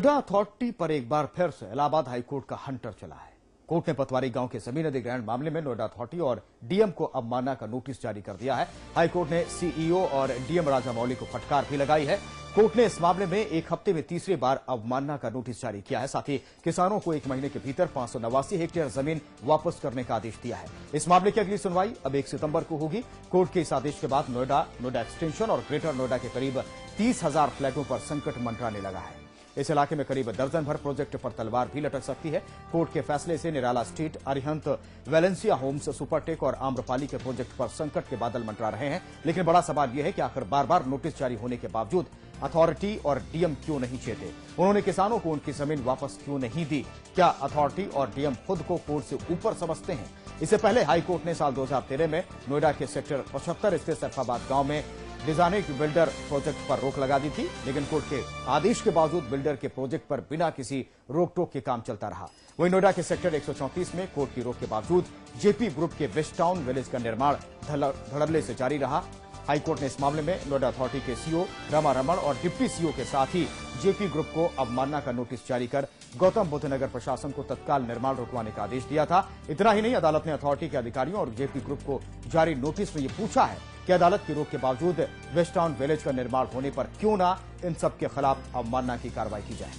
Noida authority पर एक बार फिर से इलाहाबाद हाईकोर्ट का हंटर चला है। कोर्ट ने पतवारी गांव के जमीन अधिग्रहण मामले में नोएडा अथॉरिटी और डीएम को अवमानना का नोटिस जारी कर दिया है। हाईकोर्ट ने सीईओ और डीएम राजामौली को फटकार भी लगाई है। कोर्ट ने इस मामले में एक हफ्ते में तीसरी बार अवमानना का नोटिस जारी किया है। साथ ही किसानों को 1 महीने के भीतर 589 हेक्टेयर जमीन वापस करने का आदेश दिया है। इस मामले की अगली सुनवाई अब 1 सितंबर को होगी। कोर्ट के इस आदेश के बाद नोएडा एक्सटेंशन और ग्रेटर नोएडा के करीब 30,000 फ्लैटों पर संकट मंडराने लगा है। इस इलाके में करीब दर्जन भर प्रोजेक्ट पर तलवार भी लटक सकती है। कोर्ट के फैसले से Nirala state, Arihant, Valencia homes, Supertech और आम्रपाली के प्रोजेक्ट पर संकट के बादल मंडरा रहे हैं। लेकिन बड़ा सवाल यह है कि आखिर बार बार नोटिस जारी होने के बावजूद अथॉरिटी और डीएम क्यों नहीं चेते? उन्होंने किसानों को उनकी जमीन वापस क्यों नहीं दी? क्या अथॉरिटी और डीएम खुद को कोर्ट से ऊपर समझते हैं? इससे पहले हाईकोर्ट ने साल 2013 में नोएडा के सेक्टर 75 स्थित सैफाबाद गांव में डिजाइनिंग बिल्डर प्रोजेक्ट पर रोक लगा दी थी, लेकिन कोर्ट के आदेश के बावजूद बिल्डर के प्रोजेक्ट पर बिना किसी रोक टोक के काम चलता रहा। वहीं नोएडा के सेक्टर 134 में कोर्ट की रोक के बावजूद जेपी ग्रुप के वेस्ट टाउन विलेज का निर्माण धड़ल्ले से जारी रहा। हाईकोर्ट ने इस मामले में नोएडा अथॉरिटी के सीईओ रमा रमण और डिप्टी सीईओ के साथ ही जेपी ग्रुप को अवमानना का नोटिस जारी कर गौतम बुद्ध नगर प्रशासन को तत्काल निर्माण रुकवाने का आदेश दिया था। इतना ही नहीं, अदालत ने अथॉरिटी के अधिकारियों और जेपी ग्रुप को जारी नोटिस में यह पूछा है कि अदालत की रोक के बावजूद वेस्ट टाउन विलेज का निर्माण होने पर क्यों ना इन सब के खिलाफ अवमानना की कार्रवाई की जाए।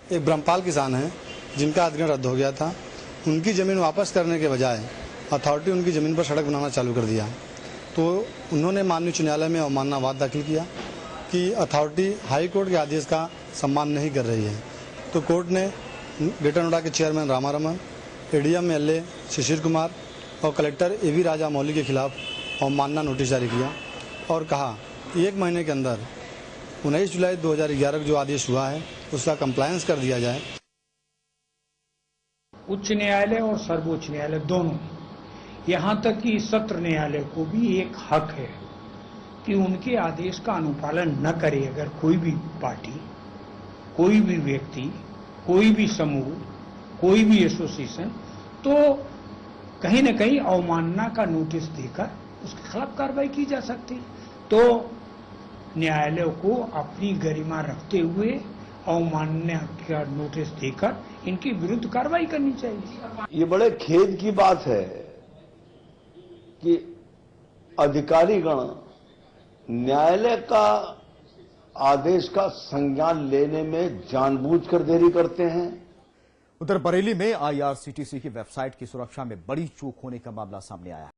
एक ब्रह्मपाल किसान हैं जिनका अधिग्रहण रद्द हो गया था। उनकी जमीन वापस करने के बजाय अथॉरिटी उनकी जमीन पर सड़क बनाना चालू कर दिया। तो उन्होंने माननीय उच्च न्यायालय में अवमानना वाद दाखिल किया कि अथॉरिटी हाई कोर्ट के आदेश का सम्मान नहीं कर रही है। तो कोर्ट ने ग्रेटर नोएडा के चेयरमैन रामा रमण, एडीएम एलए शिशिर कुमार और कलेक्टर एवी राजामौली के खिलाफ अवमानना नोटिस जारी किया और कहा कि 1 महीने के अंदर 19 जुलाई 2011 को जो आदेश हुआ है उसका कंप्लायंस कर दिया जाए। उच्च न्यायालय और सर्वोच्च न्यायालय दोनों, यहां तक कि सत्र न्यायालय को भी एक हक है कि उनके आदेश का अनुपालन न करे अगर कोई भी पार्टी, कोई भी व्यक्ति, कोई भी समूह, कोई भी एसोसिएशन, तो कहीं न कहीं अवमानना का नोटिस देकर उसके खिलाफ कार्रवाई की जा सकती। तो न्यायालय को अपनी गरिमा रखते हुए अवमानना का नोटिस देकर इनके विरुद्ध कार्रवाई करनी चाहिए। ये बड़े खेद की बात है कि अधिकारीगण न्यायालय का आदेश का संज्ञान लेने में जानबूझकर देरी करते हैं। उधर बरेली में आईआरसीटीसी की वेबसाइट की सुरक्षा में बड़ी चूक होने का मामला सामने आया है।